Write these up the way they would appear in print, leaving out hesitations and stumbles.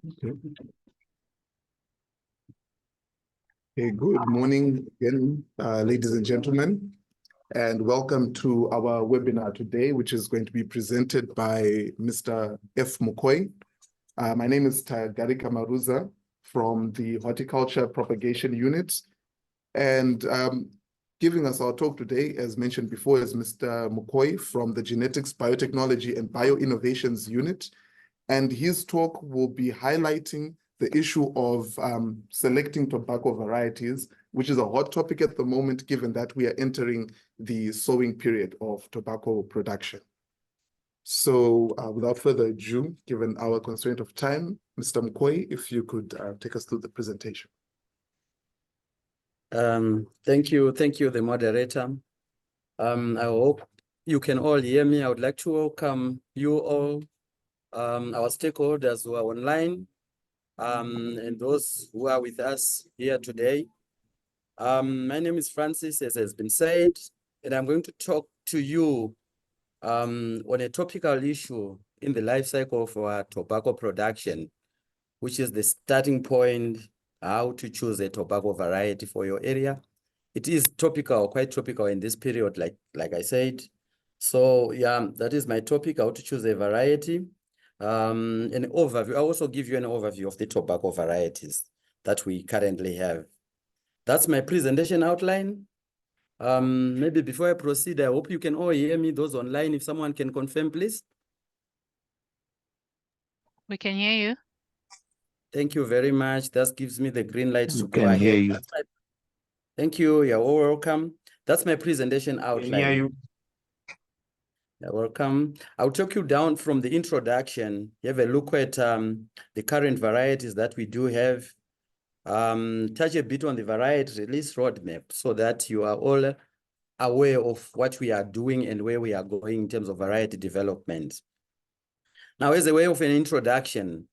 Okay. Okay, good morning again, ladies and gentlemen, and welcome to our webinar today, which is going to be presented by Mr. F. Mukoi. My name is Garika Maruza from the Horticulture Propagation Unit, and giving us our talk today, as mentioned before, is Mr. Mukoi from the Genetics, Biotechnology, and Bioinnovations Unit. And his talk will be highlighting the issue of selecting tobacco varieties, which is a hot topic at the moment, given that we are entering the sowing period of tobacco production. So without further ado, given our constraint of time, Mr. Mukoi, if you could take us through the presentation. Thank you, the moderator. I hope you can all hear me. I would like to welcome you all, our stakeholders who are online, and those who are with us here today. My name is Francis, as has been said, and I'm going to talk to you on a topical issue in the life cycle of our tobacco production, which is the starting point, how to choose a tobacco variety for your area. It is topical, quite topical in this period, like I said. So yeah, that is my topic, how to choose a variety. An overview, I'll also give you an overview of the tobacco varieties that we currently have. That's my presentation outline. Maybe before I proceed, I hope you can all hear me, those online, if someone can confirm, please. We can hear you. Thank you very much. That gives me the green light to go can hear ahead. you. Thank you. You're all welcome. That's my presentation outline. Can hear you. You're welcome. I'll take you down from the introduction. You have a look at the current varieties that we do have. Touch a bit on the variety release roadmap so that you are all aware of what we are doing and where we are going in terms of variety development. Now, as a way of an introduction,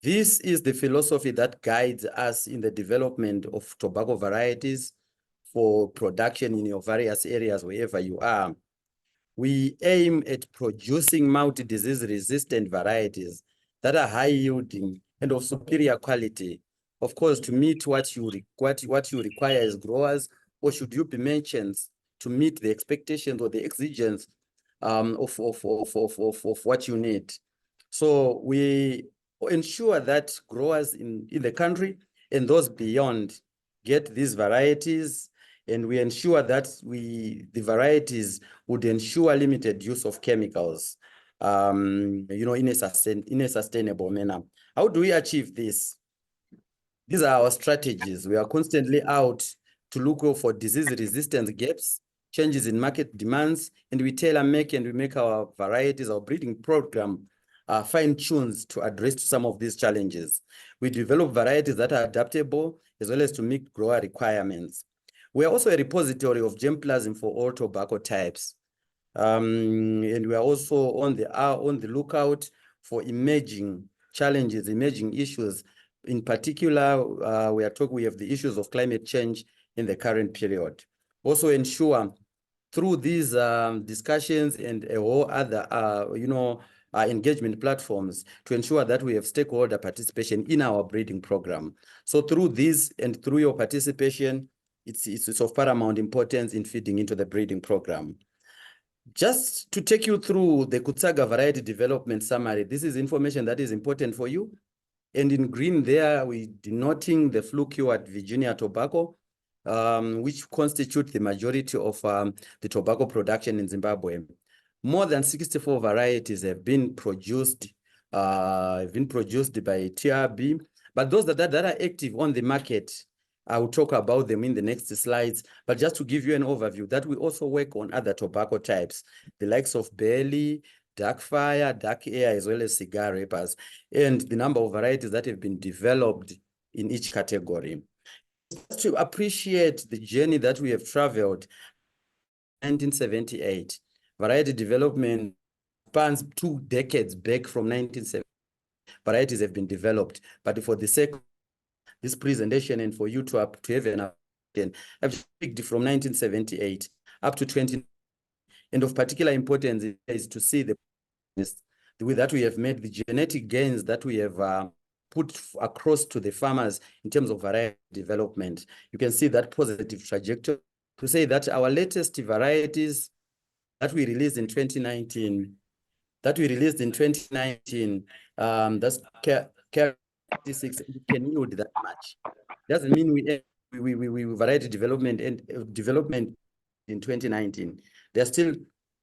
this is the philosophy that guides us in the development of tobacco varieties for production in your various areas, wherever you are. We aim at producing multi-disease resistant varieties that are high yielding and of superior quality. Of course, to meet what you require as growers, or should you be merchants, to meet the expectations or the exigencies of what you need. So we ensure that growers in the country and those beyond get these varieties, and we ensure that the varieties would ensure limited use of chemicals, in a sustainable manner. How do we achieve this? These are our strategies. We are constantly out to look for disease resistance gaps, changes in market demands, and we tailor make and we make our varieties, our breeding program, fine-tuned to address some of these challenges. We develop varieties that are adaptable as well as to meet grower requirements. We are also a repository of germplasm for all tobacco types. And we are also on the lookout for emerging challenges, emerging issues. In particular, we have the issues of climate change in the current period. Also ensure through these discussions and a whole other, engagement platforms to ensure that we have stakeholder participation in our breeding program. So through this and through your participation, it's of paramount importance in feeding into the breeding program. Just to take you through the Kutsaga variety development summary, this is information that is important for you. And in green there, we're denoting the flu-cured Virginia tobacco, which constitute the majority of the tobacco production in Zimbabwe. More than 64 varieties have been produced by TRB, but those that are active on the market, I will talk about them in the next slides, but just to give you an overview that we also work on other tobacco types, the likes of Belly, Dark Fire, Dark Air, as well as cigar wrappers, and the number of varieties that have been developed in each category. To appreciate the journey that we have traveled, 1978, variety development spans 2 decades back from 1970. Varieties have been developed, but for the sake of this presentation and for you to have an opinion, I've picked from 1978 up to 20. And of particular importance is to see the that we have made, the genetic gains that we have put across to the farmers in terms of variety development. You can see that positive trajectory to say that our latest varieties that we released in 2019, that's that's 36, can yield that much. Doesn't mean we variety development and development in 2019. There's still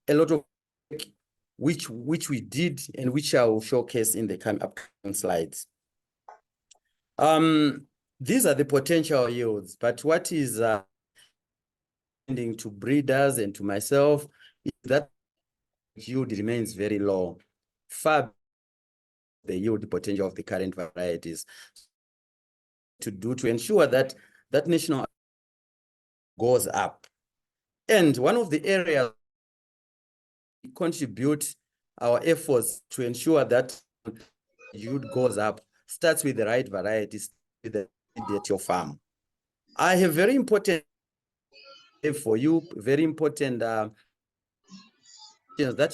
a lot of which we did and which I will showcase in the upcoming slides. These are the potential yields, but what is to breeders and to myself is that yield remains very low, far the yield potential of the current varieties. To ensure that that national goes up. And one of the areas we contribute our efforts to ensure that yield goes up starts with the right varieties at your farm. I have very important for you, very important that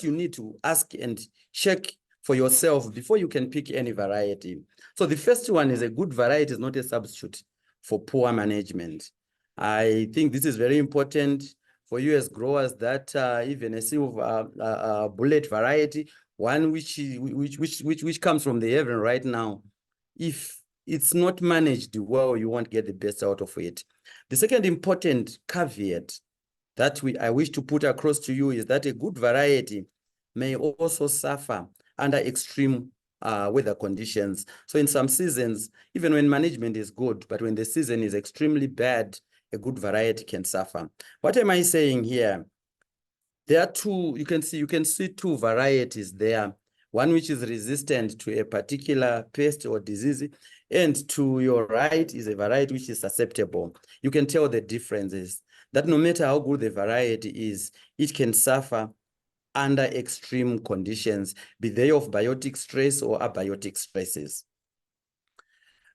you need to ask and check for yourself before you can pick any variety. So the first one is a good variety is not a substitute for poor management. I think this is very important for you as growers, that even a silver bullet variety, one which comes from the heaven right now, if it's not managed well, you won't get the best out of it. The second important caveat that I wish to put across to you is that a good variety may also suffer under extreme weather conditions. So in some seasons, even when management is good, but when the season is extremely bad, a good variety can suffer. What am I saying here? There are two, you can see two varieties there. One which is resistant to a particular pest or disease, and to your right is a variety which is susceptible. You can tell the differences, that no matter how good the variety is, it can suffer under extreme conditions, be they of biotic stress or abiotic stresses.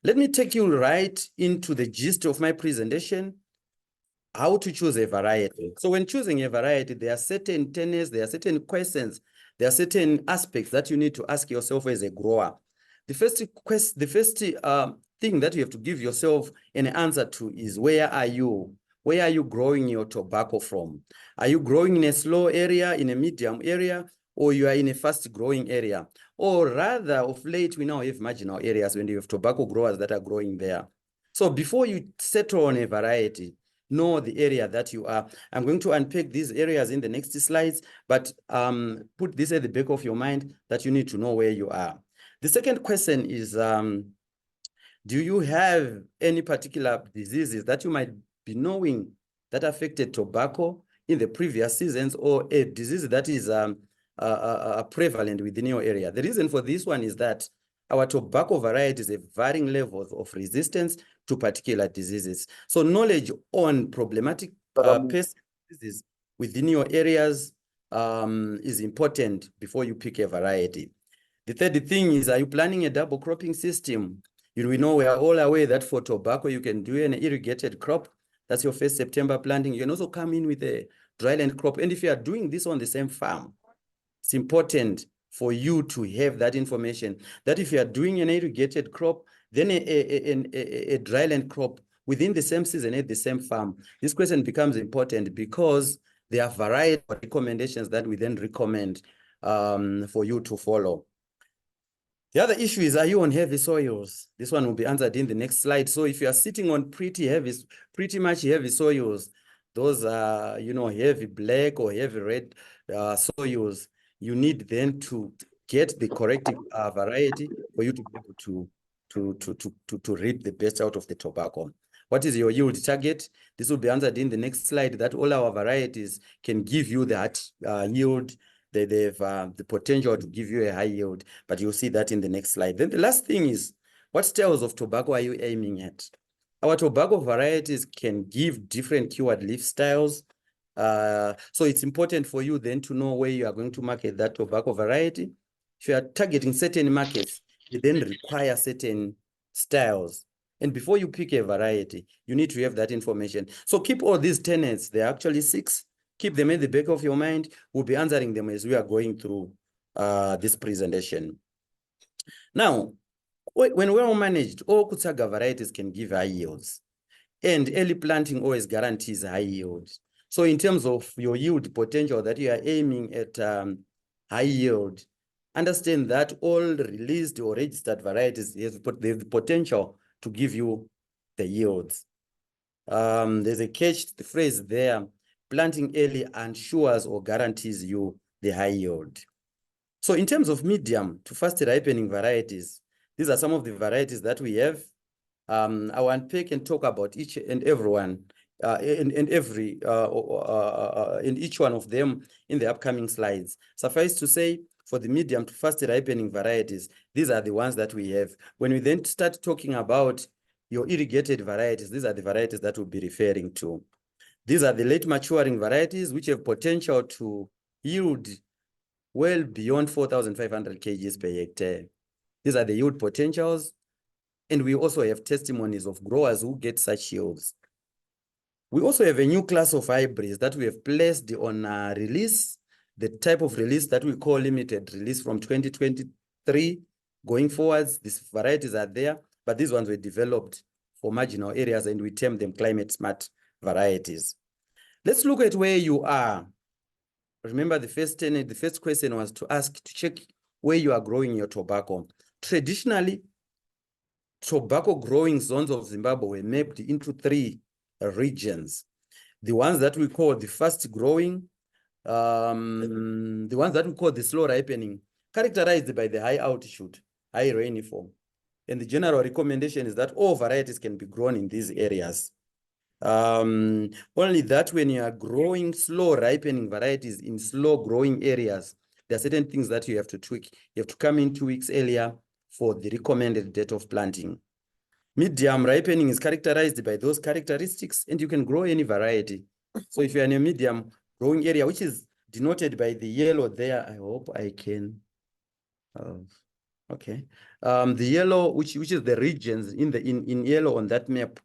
Let me take you right into the gist of my presentation, how to choose a variety. So when choosing a variety, there are certain tenets, there are certain questions, there are certain aspects that you need to ask yourself as a grower. The first thing that you have to give yourself an answer to is, where are you? Where are you growing your tobacco from? Are you growing in a slow area, in a medium area, or you are in a fast growing area? Or rather, of late, we now have marginal areas when you have tobacco growers that are growing there. So before you settle on a variety, know the area that you are. I'm going to unpack these areas in the next slides, but put this at the back of your mind that you need to know where you are. The second question is, do you have any particular diseases that you might be knowing that affected tobacco in the previous seasons, or a disease that is prevalent within your area? The reason for this one is that our tobacco varieties have varying levels of resistance to particular diseases. So knowledge on problematic pest diseases within your areas is important before you pick a variety. The third thing is, are you planning a double cropping system? We know, we are all aware that for tobacco, you can do an irrigated crop. That's your first September planting. You can also come in with a dryland crop. And if you are doing this on the same farm, it's important for you to have that information, that if you are doing an irrigated crop, then a dryland crop within the same season at the same farm, this question becomes important because there are variety of recommendations that we then recommend for you to follow. The other issue is, are you on heavy soils? This one will be answered in the next slide. So if you are sitting on pretty much heavy soils, those are, heavy black or heavy red soils, you need then to get the correct variety for you to be able to reap the best out of the tobacco. What is your yield target? This will be answered in the next slide, that all our varieties can give you that yield. They have the potential to give you a high yield, but you'll see that in the next slide. Then the last thing is, what styles of tobacco are you aiming at? Our tobacco varieties can give different cured leaf styles. So it's important for you then to know where you are going to market that tobacco variety. If you are targeting certain markets, you then require certain styles. And before you pick a variety, you need to have that information. So keep all these tenets. There are actually 6. Keep them at the back of your mind. We'll be answering them as we are going through this presentation. Now, when well managed, all Kutsaga varieties can give high yields, and early planting always guarantees high yield. So in terms of your yield potential that you are aiming at high yield, understand that all released or registered varieties have the potential to give you the yields. There's a catch, the phrase there, planting early ensures or guarantees you the high yield. So in terms of medium to fast ripening varieties, these are some of the varieties that we have. I will unpack and talk about each and every one, in each one of them in the upcoming slides. Suffice to say, for the medium to fast ripening varieties, these are the ones that we have. When we then start talking about your irrigated varieties, these are the varieties that we'll be referring to. These are the late maturing varieties which have potential to yield well beyond 4,500 kgs per hectare. These are the yield potentials. And we also have testimonies of growers who get such yields. We also have a new class of hybrids that we have placed on release, the type of release that we call limited release from 2023 going forwards. These varieties are there, but these ones were developed for marginal areas and we term them climate smart varieties. Let's look at where you are. Remember the first question was to ask to check where you are growing your tobacco. Traditionally, tobacco growing zones of Zimbabwe were mapped into 3 regions. The ones that we call the fast growing, the ones that we call the slow ripening, characterized by the high altitude, high rainfall. And the general recommendation is that all varieties can be grown in these areas. Only that when you are growing slow ripening varieties in slow growing areas, there are certain things that you have to tweak. You have to come in 2 weeks earlier for the recommended date of planting. Medium ripening is characterized by those characteristics and you can grow any variety. So if you're in a medium growing area, which is denoted by the yellow there, I hope I can, okay. The yellow, which is the regions in yellow on that map,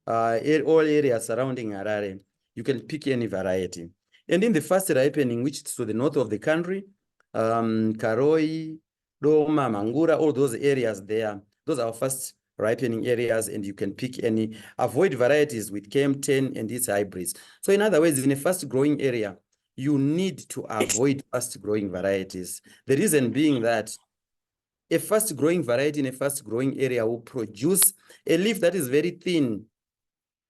all areas surrounding Harare, you can pick any variety. And in the fast ripening, which is to the north of the country, Karoi, Doma, Mangura, all those areas there, those are fast ripening areas and you can pick any. Avoid varieties with KM10 and its hybrids. So in other words, in a fast growing area, you need to avoid fast growing varieties. The reason being that a fast growing variety in a fast growing area will produce a leaf that is very thin,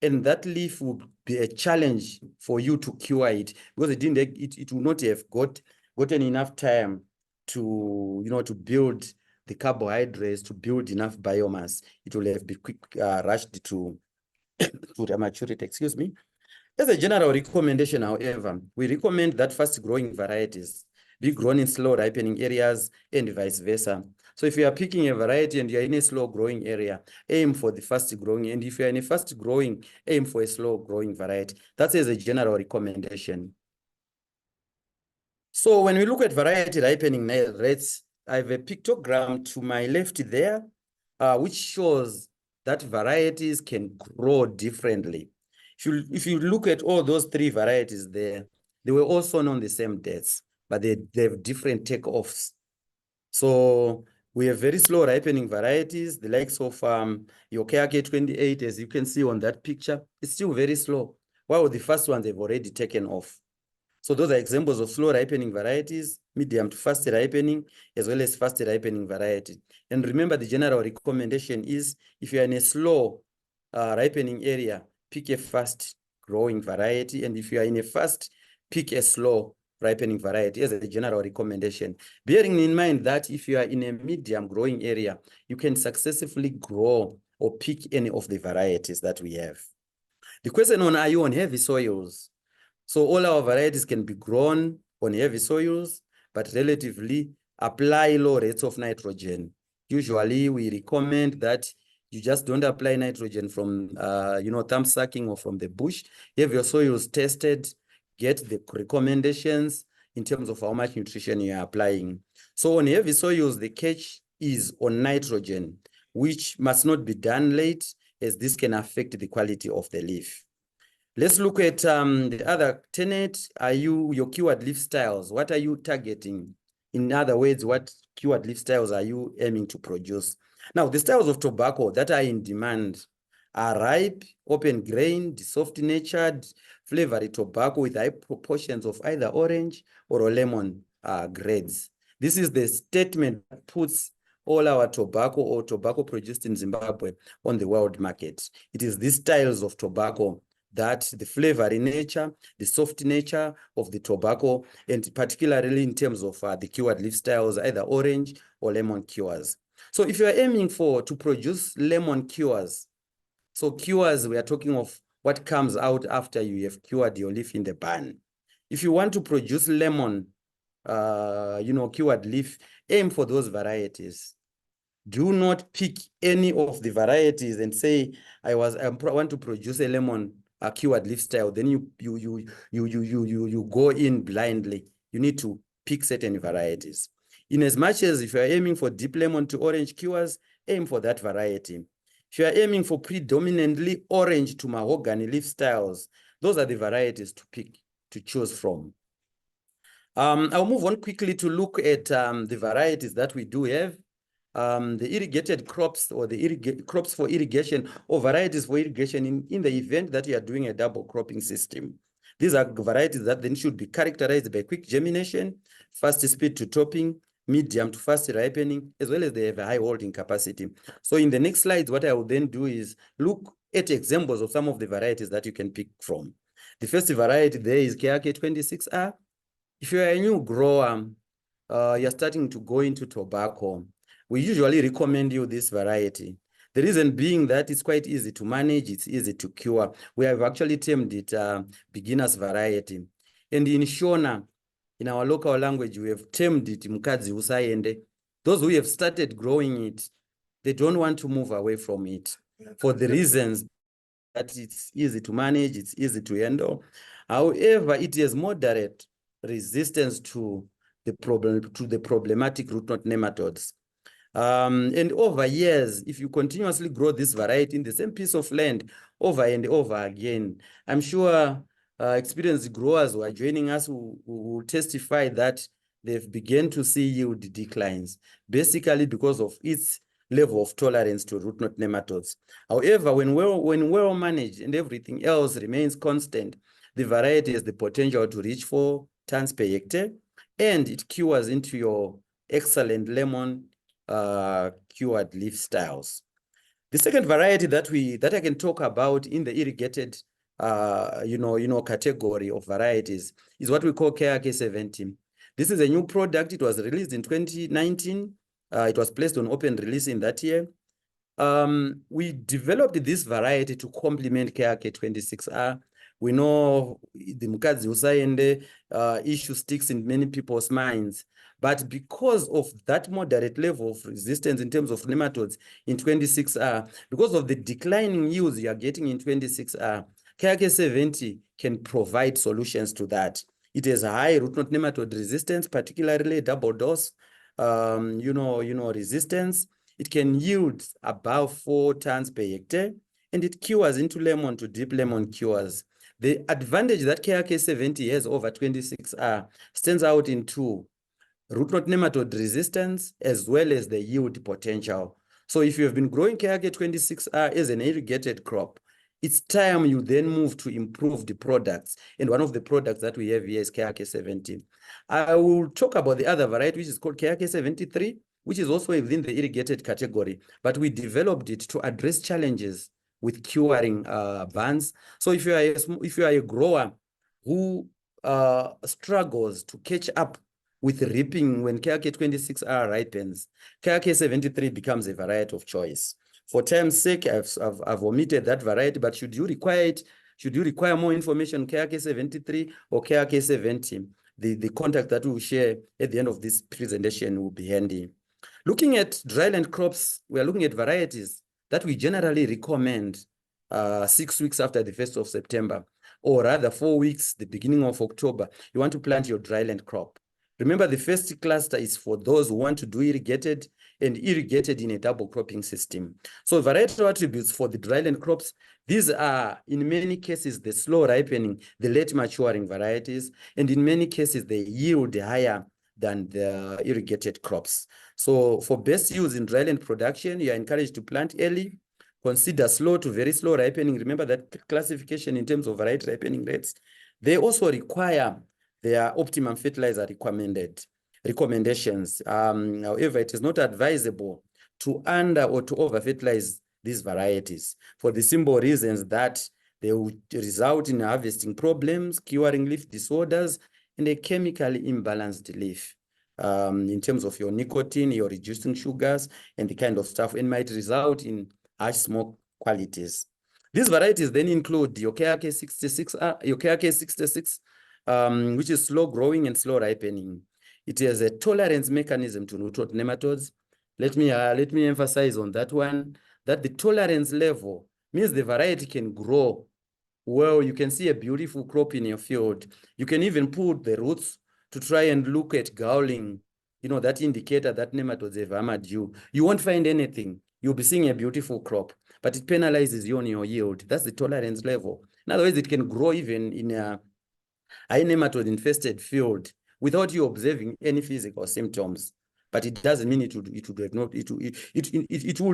and that leaf would be a challenge for you to cure it because it will not have gotten enough time to, to build the carbohydrates, to build enough biomass. It will have been rushed to maturity, excuse me. As a general recommendation, however, we recommend that fast growing varieties be grown in slow ripening areas and vice versa. So if you are picking a variety and you're in a slow growing area, aim for the fast growing. And if you're in a fast growing, aim for a slow growing variety. That's as a general recommendation. So when we look at variety ripening rates, I have a pictogram to my left there, which shows that varieties can grow differently. If you look at all those 3 varieties there, they were all sown on the same dates, but they have different takeoffs. So we have very slow ripening varieties, the likes of your KRK28, as you can see on that picture, it's still very slow, while the first ones have already taken off. So those are examples of slow ripening varieties, medium to fast ripening, as well as fast ripening variety. And remember, the general recommendation is if you're in a slow ripening area, pick a fast growing variety. And if you are in a fast, pick a slow ripening variety as a general recommendation. Bearing in mind that if you are in a medium growing area, you can successfully grow or pick any of the varieties that we have. The question on, are you on heavy soils? So all our varieties can be grown on heavy soils, but relatively apply low rates of nitrogen. Usually we recommend that you just don't apply nitrogen from, thumb sucking or from the bush. Have your soils tested, get the recommendations in terms of how much nutrition you are applying. So on heavy soils, the catch is on nitrogen, which must not be done late, as this can affect the quality of the leaf. Let's look at the other tenet. Are your keyword leaf styles? What are you targeting In other words, what cured leaf styles are you aiming to produce? Now, the styles of tobacco that are in demand are ripe, open grained, soft natured, flavory tobacco with high proportions of either orange or lemon grades. This is the statement that puts all our tobacco or tobacco produced in Zimbabwe on the world market. It is these styles of tobacco that the flavory nature, the soft nature of the tobacco, and particularly in terms of the cured leaf styles, either orange or lemon cures. So if you are aiming to produce lemon cures, so cures, we are talking of what comes out after you have cured your leaf in the barn. If you want to produce lemon, cured leaf, aim for those varieties. Do not pick any of the varieties and say, I want to produce a lemon cured leaf style. Then you go in blindly. You need to pick certain varieties. In as much as if you are aiming for deep lemon to orange cures, aim for that variety. If you are aiming for predominantly orange to mahogany leaf styles, those are the varieties to pick, to choose from. I'll move on quickly to look at the varieties that we do have. The irrigated crops or the crops for irrigation or varieties for irrigation in the event that you are doing a double cropping system. These are varieties that then should be characterized by quick germination, fast speed to topping, medium to fast ripening, as well as they have a high holding capacity. So in the next slides, what I will then do is look at examples of some of the varieties that you can pick from. The first variety there is KRK26R. If you're a new grower, you're starting to go into tobacco, we usually recommend you this variety. The reason being that it's quite easy to manage, it's easy to cure. We have actually termed it beginner's variety. And in Shona, in our local language, we have termed it mukadzi usaende. Those who have started growing it, they don't want to move away from it for the reasons that it's easy to manage, it's easy to handle. However, it has moderate resistance to the problematic root knot nematodes. And over years, if you continuously grow this variety in the same piece of land over and over again, I'm sure experienced growers who are joining us will testify that they've begun to see yield declines, basically because of its level of tolerance to root knot nematodes. However, when well managed and everything else remains constant, the variety has the potential to reach 4 tons per hectare, and it cures into your excellent lemon cured leaf styles. The second variety that I can talk about in the irrigated category of varieties is what we call KRK70. This is a new product. It was released in 2019. It was placed on open release in that year. We developed this variety to complement KRK26R. We know the mukadzi usaende issue sticks in many people's minds. But because of that moderate level of resistance in terms of nematodes in 26R, because of the declining yields you are getting in 26R, KRK70 can provide solutions to that. It has a high root knot nematode resistance, particularly double dose, resistance. It can yield above 4 tons per hectare, and it cures into lemon to deep lemon cures. The advantage that KRK70 has over 26R stands out in 2. Root knot nematode resistance as well as the yield potential. So if you have been growing KRK26R as an irrigated crop, it's time you then move to improve the products. And one of the products that we have here is KRK70. I will talk about the other variety, which is called KRK73, which is also within the irrigated category, but we developed it to address challenges with curing vines. So if you are a grower who struggles to catch up with reaping when KRK26R ripens, KRK73 becomes a variety of choice. For time's sake, I've omitted that variety, but should you require it, should you require more information, KRK73 or KRK70, the contact that we'll share at the end of this presentation will be handy. Looking at dryland crops, we are looking at varieties that we generally recommend 6 weeks after the 1st of September, or rather 4 weeks, the beginning of October. You want to plant your dryland crop. Remember, the first cluster is for those who want to do irrigated and irrigated in a double cropping system. So varietal attributes for the dryland crops, these are in many cases the slow ripening, the late maturing varieties, and in many cases they yield higher than the irrigated crops. So for best use in dryland production, you are encouraged to plant early, consider slow to very slow ripening. Remember that classification in terms of variety ripening rates. They also require their optimum fertilizer recommendations. However, it is not advisable to under or to over fertilize these varieties for the simple reasons that they will result in harvesting problems, curing leaf disorders, and a chemically imbalanced leaf in terms of your nicotine, your reducing sugars, and the kind of stuff, and might result in harsh smoke qualities. These varieties then include your KRK 66, which is slow growing and slow ripening. It has a tolerance mechanism to nematodes. Let me emphasize on that one, that the tolerance level means the variety can grow well. You can see a beautiful crop in your field. You can even put the roots to try and look at gowling, that indicator that nematodes have hammered you. You won't find anything. You'll be seeing a beautiful crop, but it penalizes you on your yield. That's the tolerance level. In other words, it can grow even in a high nematode infested field without you observing any physical symptoms. But it doesn't mean it would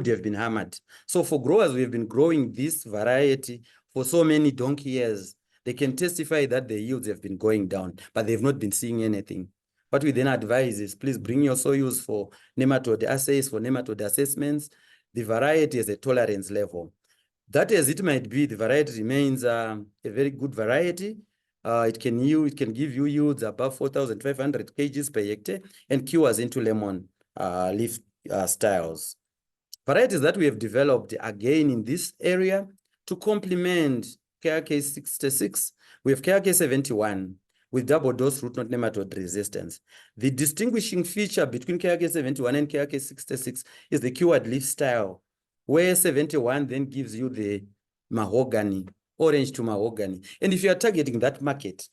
have been hammered. So for growers, we have been growing this variety for so many donkey years. They can testify that the yields have been going down, but they've not been seeing anything. What we then advise is please bring your soils for nematode assays, for nematode assessments. The variety has a tolerance level. That as it might be, the variety remains a very good variety. It can give you yields above 4,500 kgs per hectare and cures into lemon leaf styles. Varieties that we have developed again in this area to complement KRK 66, we have KRK 71 with double dose root knot nematode resistance. The distinguishing feature between KRK 71 and KRK 66 is the cured leaf style, where 71 then gives you the mahogany, orange to mahogany. And if you are targeting that market,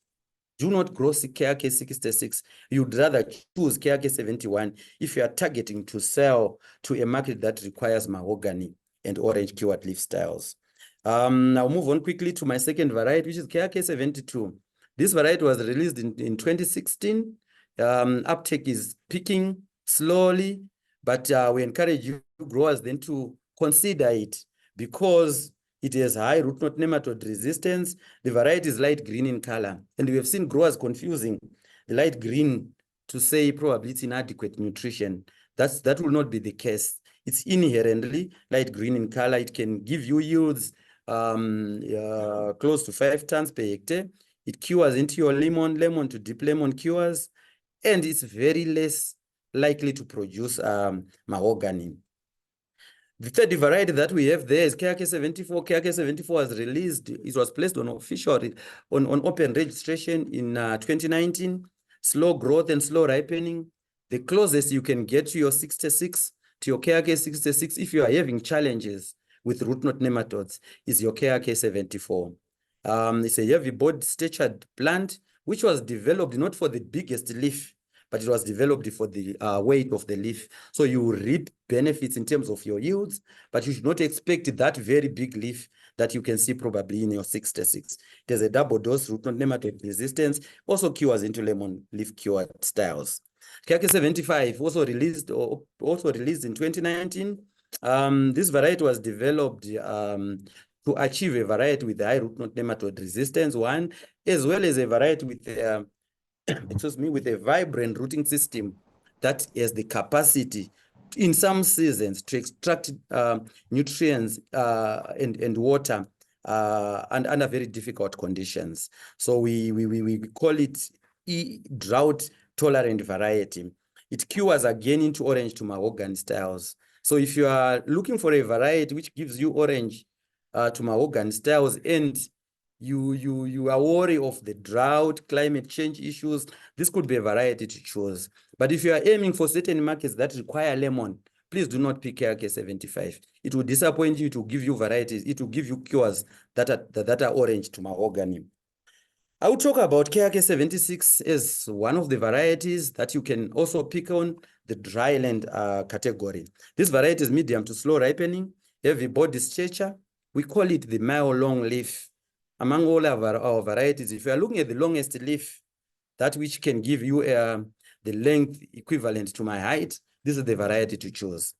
do not grow KRK 66. You'd rather choose KRK 71 if you are targeting to sell to a market that requires mahogany and orange cured leaf styles. I'll move on quickly to my second variety, which is KRK 72. This variety was released in 2016. Uptake is peaking slowly, but we encourage you growers then to consider it because it has high root knot nematode resistance. The variety is light green in color, and we have seen growers confusing the light green to say probably it's inadequate nutrition. That will not be the case. It's inherently light green in color. It can give you yields close to 5 tons per hectare. It cures into your lemon to deep lemon cures, and it's very less likely to produce mahogany. The third variety that we have there is KRK 74. KRK 74 was released. It was placed on on open registration in 2019. Slow growth and slow ripening. The closest you can get to your 66, to your KRK 66, if you are having challenges with root knot nematodes, is your KRK 74. It's a heavy body statured plant, which was developed not for the biggest leaf, but it was developed for the weight of the leaf. So you reap benefits in terms of your yields, but you should not expect that very big leaf that you can see probably in your 66. There's a double dose root knot nematode resistance, also cures into lemon leaf cured styles. KRK 75 also released in 2019. This variety was developed to achieve a variety with high root knot nematode resistance, one, as well as a variety with with a vibrant rooting system that has the capacity in some seasons to extract nutrients and water and under very difficult conditions. So we call it drought tolerant variety. It cures again into orange to mahogany styles. So if you are looking for a variety which gives you orange to mahogany styles and you are worried of the drought, climate change issues, this could be a variety to choose. But if you are aiming for certain markets that require lemon, please do not pick KRK 75. It will disappoint you. It will give you varieties. It will give you cures that are orange to mahogany. I will talk about KRK 76 as one of the varieties that you can also pick on the dryland category. This variety is medium to slow ripening, heavy body stature. We call it the mile long leaf. Among all our varieties, if you are looking at the longest leaf, that which can give you the length equivalent to my height, this is the variety to choose.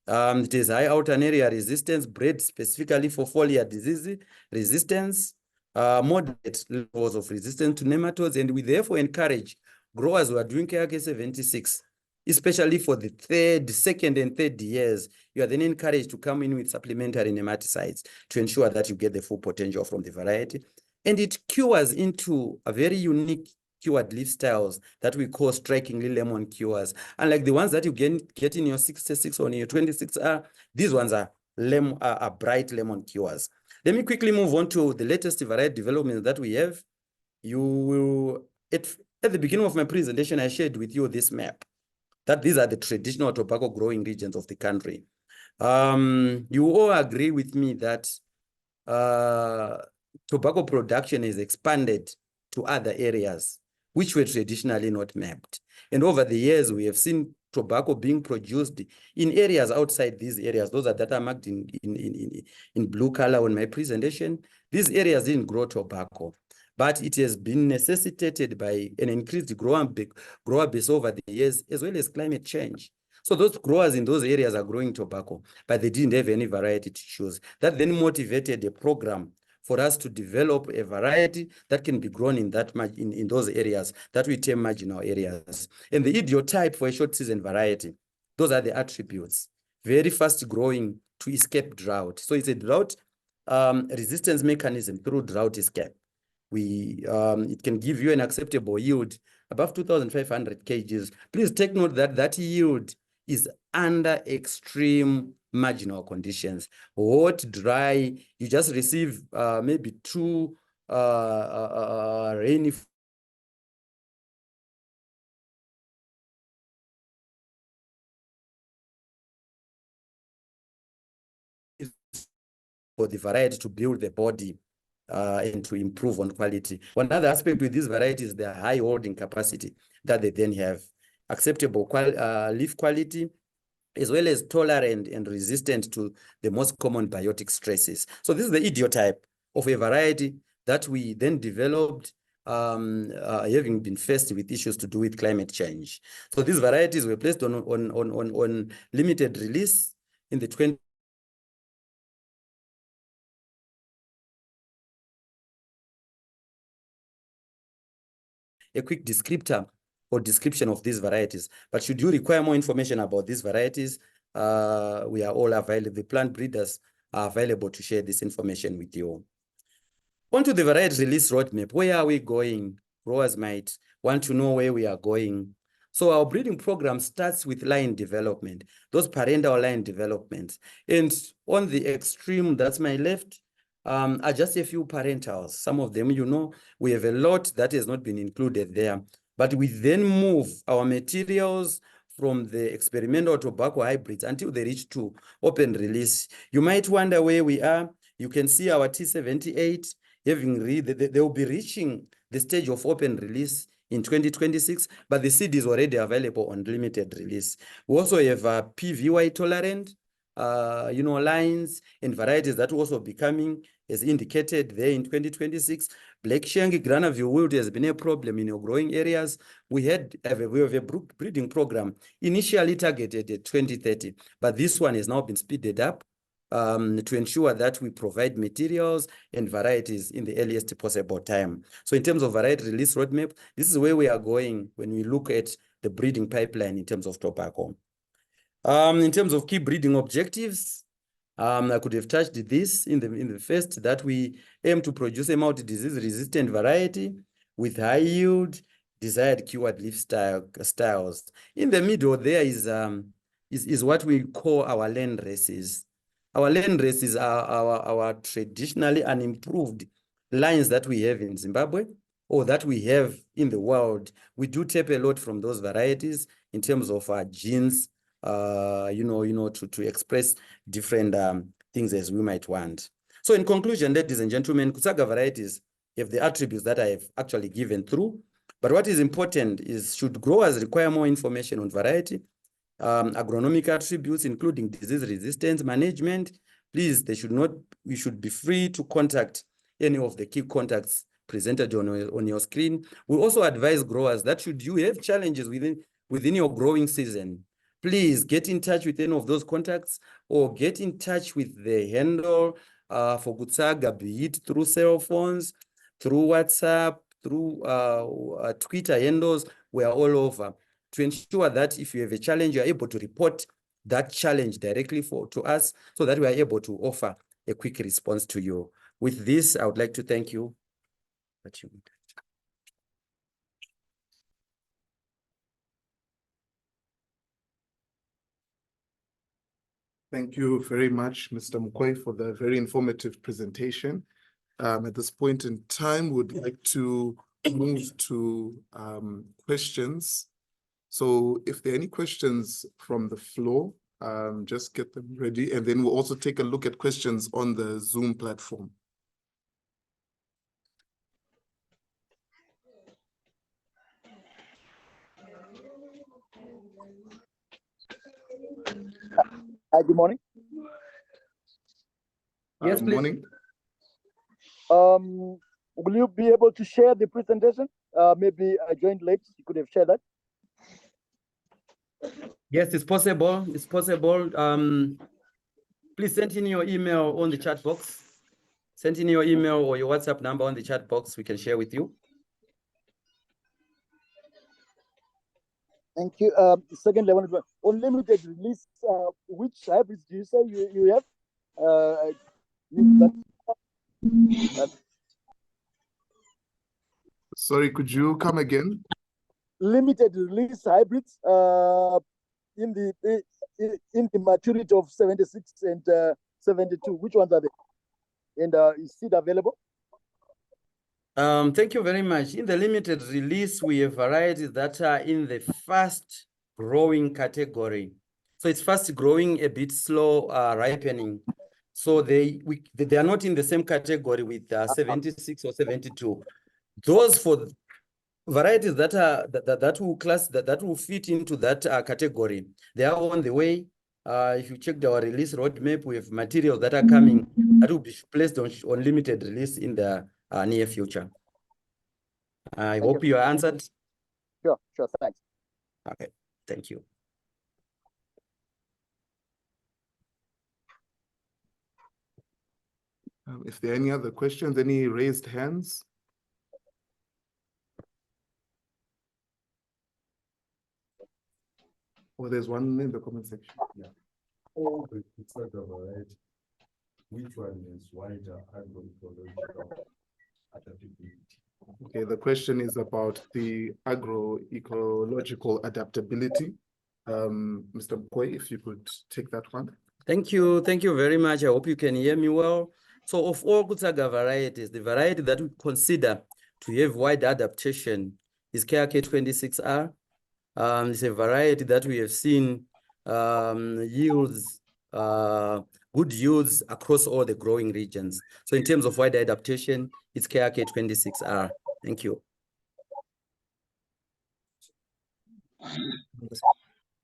It is high outer area resistance, bred specifically for foliar disease resistance, moderate levels of resistance to nematodes, and we therefore encourage growers who are doing KRK76, especially for the second and third years. You are then encouraged to come in with supplementary nematicides to ensure that you get the full potential from the variety. And it cures into a very unique cured leaf styles that we call strikingly lemon cures. Unlike the ones that you get in your 66 or in your 26R, these ones are bright lemon cures. Let me quickly move on to the latest variety developments that we have. You will, at the beginning of my presentation, I shared with you this map, that these are the traditional tobacco growing regions of the country. You all agree with me that tobacco production has expanded to other areas which were traditionally not mapped. And over the years, we have seen tobacco being produced in areas outside these areas. Those are that are marked in blue color on my presentation. These areas didn't grow tobacco, but it has been necessitated by an increased grower base over the years, as well as climate change. So those growers in those areas are growing tobacco, but they didn't have any variety to choose. That then motivated a program for us to develop a variety that can be grown in those areas that we term marginal areas. And the idiotype for a short season variety, those are the attributes. Very fast growing to escape drought. So it's a drought resistance mechanism through drought escape. It can give you an acceptable yield above 2,500 kgs. Please take note that that yield is under extreme marginal conditions. Hot, dry, you just receive maybe 2 rainy for the variety to build the body and to improve on quality. One other aspect with these varieties, their high holding capacity that they then have, acceptable leaf quality, as well as tolerant and resistant to the most common biotic stresses. So this is the idiotype of a variety that we then developed, having been faced with issues to do with climate change. So these varieties were placed on limited release in the 20. A quick descriptor or description of these varieties. But should you require more information about these varieties, we are all available. The plant breeders are available to share this information with you. On to the variety release roadmap. Where are we going? Growers might want to know where we are going. So our breeding program starts with line development, those parental line developments. And on the extreme, that's my left, are just a few parentals. Some of them, you know, we have a lot that has not been included there. But we then move our materials from the experimental tobacco hybrids until they reach to open release. You might wonder where we are. You can see our T78 they will be reaching the stage of open release in 2026, but the seed is already available on limited release. We also have PVY tolerant, lines and varieties that will also be coming as indicated there in 2026. Black Shank Granaville wilt has been a problem in your growing areas. We have a breeding program initially targeted at 2030, but this one has now been speeded up to ensure that we provide materials and varieties in the earliest possible time. So in terms of variety release roadmap, this is where we are going when we look at the breeding pipeline in terms of tobacco. In terms of key breeding objectives, I could have touched this in the first, that we aim to produce a multi-disease resistant variety with high yield, desired cured leaf styles. In the middle there is what we call our land races. Our land races are our traditionally unimproved lines that we have in Zimbabwe or that we have in the world. We do tap a lot from those varieties in terms of our genes, to express different things as we might want. So in conclusion, ladies and gentlemen, Kusaga varieties have the attributes that I have actually given through. But what is important is, should growers require more information on variety, agronomic attributes, including disease resistance management, please, we should be free to contact any of the key contact presented on your screen. We'll also advise growers that should you have challenges within your growing season, please get in touch with any of those contacts or get in touch with the handle for Kutsaga, be it through cell phones, through WhatsApp, through Twitter handles. We are all over to ensure that if you have a challenge, you're able to report that challenge directly to us so that we are able to offer a quick response to you. With this, I would like to thank you. Thank you very much, Mr. Mokoe, for the very informative presentation. At this point in time, we'd like to move to questions. So if there are any questions from the floor, just get them ready. And then we'll also take a look at questions on the Zoom platform. Hi, good morning. Yes, please. Morning. Will you be able to share the presentation? Maybe I joined late. You could have shared that. Yes, it's possible. It's possible. Please send in your email on the chat box. Send in your email or your WhatsApp number on the chat box. We can share with you. Thank you. Secondly, I wanted to unlimited release. Which hybrids do you say you have? Sorry, could you come again? Limited release hybrids in the maturity of 76 and 72. Which ones are they? And is seed available? Thank you very much. In the limited release, we have varieties that are in the fast growing category. So it's fast growing, a bit slow ripening. So they are not in the same category with 76 or 72. Those for varieties that are that will fit into that category, they are on the way. If you check our release roadmap, we have materials that are coming that will be placed on limited release in the near future. I hope you are answered. Sure, thanks. Okay, thank you. If there are any other questions, any raised hands? Oh, there's one in the comment section. Yeah. Oh, it's not a variety. Which one is wider agro-ecological adaptability? Okay, the question is about the agro-ecological adaptability. Mr. Mokoe, if you could take that one. Thank you very much. I hope you can hear me well. So of all Kutsaga varieties, the variety that we consider to have wide adaptation is KRK26R. It's a variety that we have seen yields, good yields across all the growing regions. So in terms of wide adaptation, it's KRK26R. Thank you.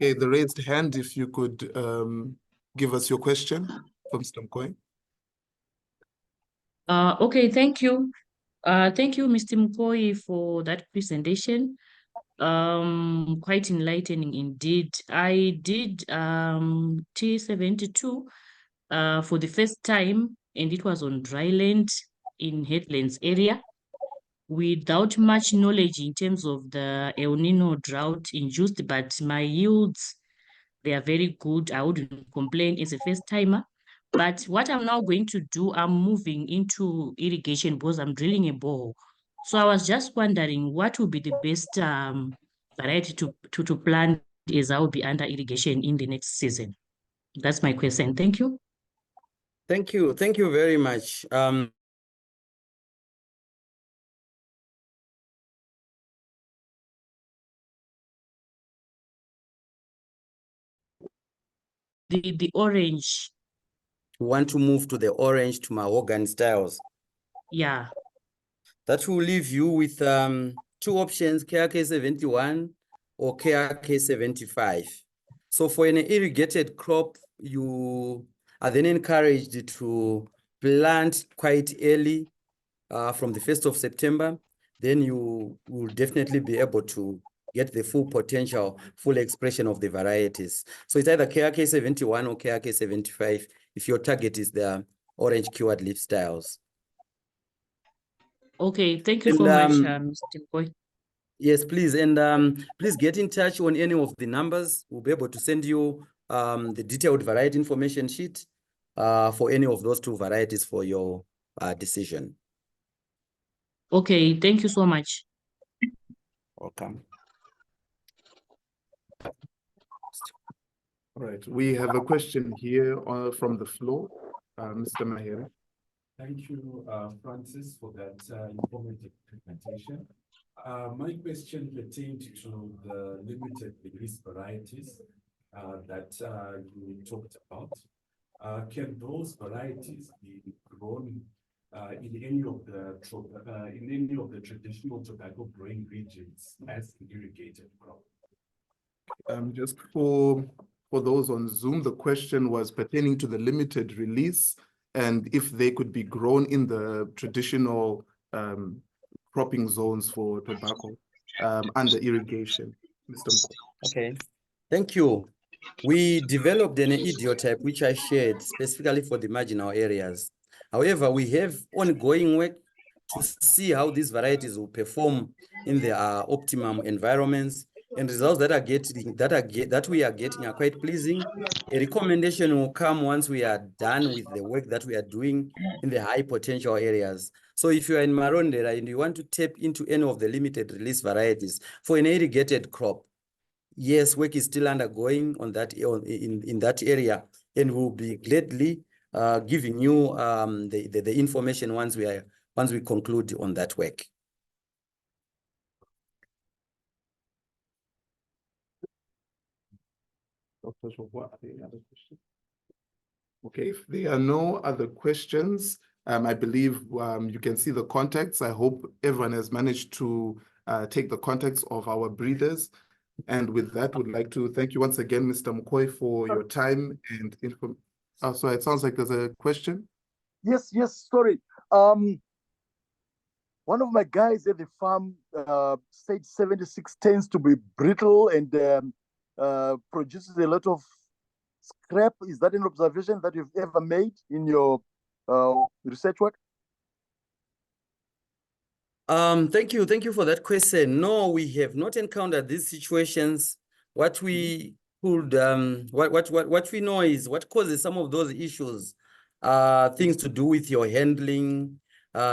Okay, the raised hand, if you could give us your question from Mr. Mokoe. Okay, thank you. Thank you, Mr. Mokoe, for that presentation. Quite enlightening indeed. I did T72 for the first time, and it was on Dryland in Headlands area, without much knowledge in terms of the El Nino drought induced, but my yields, they are very good. I wouldn't complain as a first timer. But what I'm now going to do, I'm moving into irrigation because I'm drilling a borehole. So I was just wondering what would be the best variety to plant as I will be under irrigation in the next season. That's my question. Thank you. Thank you. Thank you very much. The orange. We want to move to the orange to mahogany styles. Yeah. That will leave you with two options, KRK71 or KRK75. So for an irrigated crop, you are then encouraged to plant quite early from the 1st of September, then you will definitely be able to get the full potential, full expression of the varieties. So it's either KRK 71 or KRK 75 if your target is the orange cured leaf styles. Okay, thank you And, so much, Mr. Mkoy. Yes, please. And please get in touch on any of the numbers. We'll be able to send you the detailed variety information sheet for any of those 2 varieties for your decision. Okay, thank you so much. Welcome. All right, we have a question here from the floor, Mr. Mahere. Thank you, Francis, for that informative presentation. My question pertained to the limited release varieties that you talked about. Can those varieties be grown in any of the traditional tobacco growing regions as an irrigated crop? Just for those on Zoom, the question was pertaining to the limited release and if they could be grown in the traditional cropping zones for tobacco under irrigation. Mr. Mkoy. Okay, thank you. We developed an idiotype which I shared specifically for the marginal areas. However, we have ongoing work to see how these varieties will perform in their optimum environments, and results that we are getting are quite pleasing. A recommendation will come once we are done with the work that we are doing in the high potential areas. So if you are in Marondera and you want to tap into any of the limited release varieties for an irrigated crop, yes, work is still undergoing on that in that area, and we'll be gladly giving you the information once we conclude on that work. Dr. Joshua, are there any other questions? Okay, if there are no other questions, I believe you can see the contacts. I hope everyone has managed to take the contacts of our breeders. And with that, would like to thank you once again, Mr. Mkoy, for your time and info. Oh, so it sounds like there's a question. Yes, sorry. One of my guys at the farm said 76 tends to be brittle and produces a lot of scrap. Is that an observation that you've ever made in your research work? Thank you for that question. No, we have not encountered these situations. What we could what we know is what causes some of those issues things to do with your handling,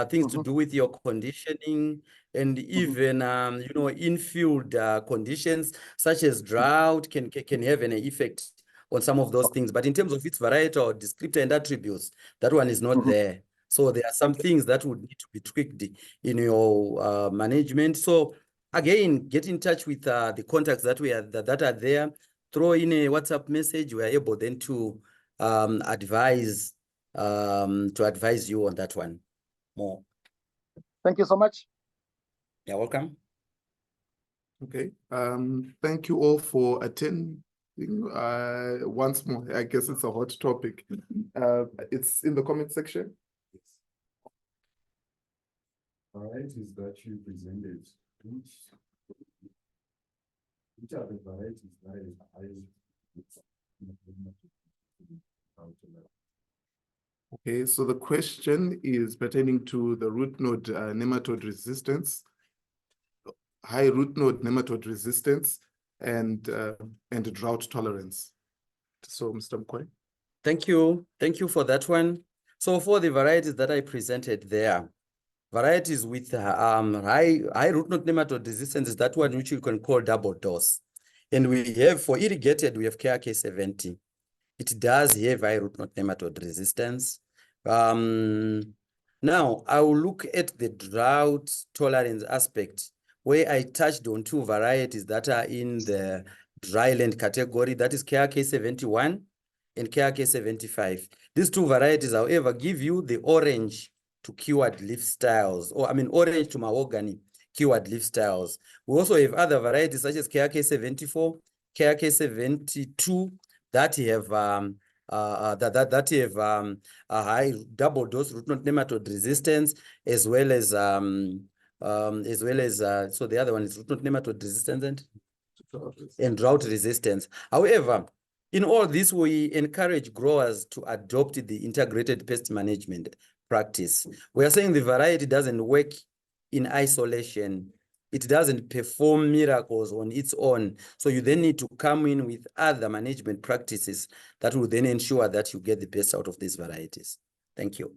things to do with your conditioning, and even in-field conditions such as drought can have an effect on some of those things. But in terms of its varietal descriptor and attributes, that one is not there. So there are some things that would need to be tweaked in your management. So again, get in touch with the contacts that are there. Throw in a WhatsApp message. We are able then to advise you on that one more. Thank you so much. You're welcome. Okay. Thank you all for attending. Once more, I guess it's a hot topic. It's in the comment section. Varieties that you presented, which are the varieties that Okay, so the question is pertaining to the root node nematode resistance, high root node nematode resistance, and drought tolerance. So, Mr. Mkoy. Thank you for that one. So for the varieties that I presented there, varieties with high root node nematode resistance is that one which you can call double dose. And we have, for irrigated, we have KRK 70. It does have high root node nematode resistance. Now, I will look at the drought tolerance aspect, where I touched on 2 varieties that are in the dryland category, that is KRK 71 and KRK 75. These 2 varieties, however, give you the orange to cured leaf styles, or I mean orange to mahogany cured leaf styles. We also have other varieties such as KRK 74, KRK 72 that have that have a high double dose root knot nematode resistance, as well as so the other one is root knot nematode resistance and drought resistance. However, in all this, we encourage growers to adopt the integrated pest management practice. We are saying the variety doesn't work in isolation. It doesn't perform miracles on its own. So you then need to come in with other management practices that will then ensure that you get the best out of these varieties. Thank you.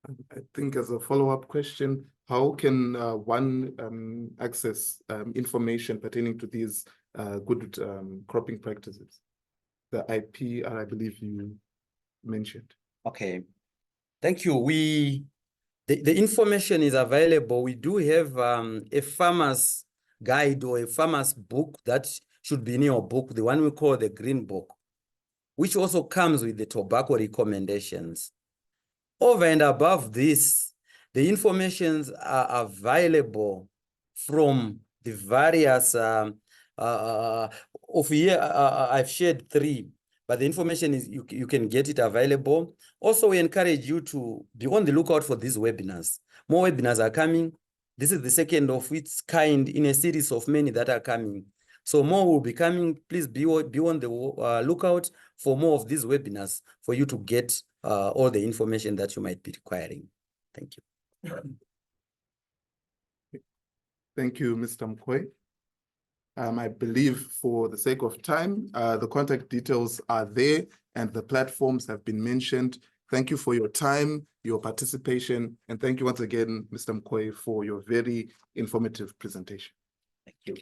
I think as a follow-up question, how can one access information pertaining to these good cropping practices? The IP, I believe you mentioned. Okay, thank you. The information is available. We do have a farmer's guide or a farmer's book that should be in your book, the one we call the green book, which also comes with the tobacco recommendations. Over and above this, the informations are available from the various, of here, I've shared 3, but the information is, you can get it available. Also, we encourage you to be on the lookout for these webinars. More webinars are coming. This is the second of its kind in a series of many that are coming. So more will be coming. Please be on the lookout for more of these webinars for you to get all the information that you might be requiring. Thank you. Thank you, Mr. Mkwe. I believe for the sake of time, the contact details are there and the platforms have been mentioned. Thank you for your time, your participation, and thank you once again, Mr. Mkwe, for your very informative presentation. Thank you.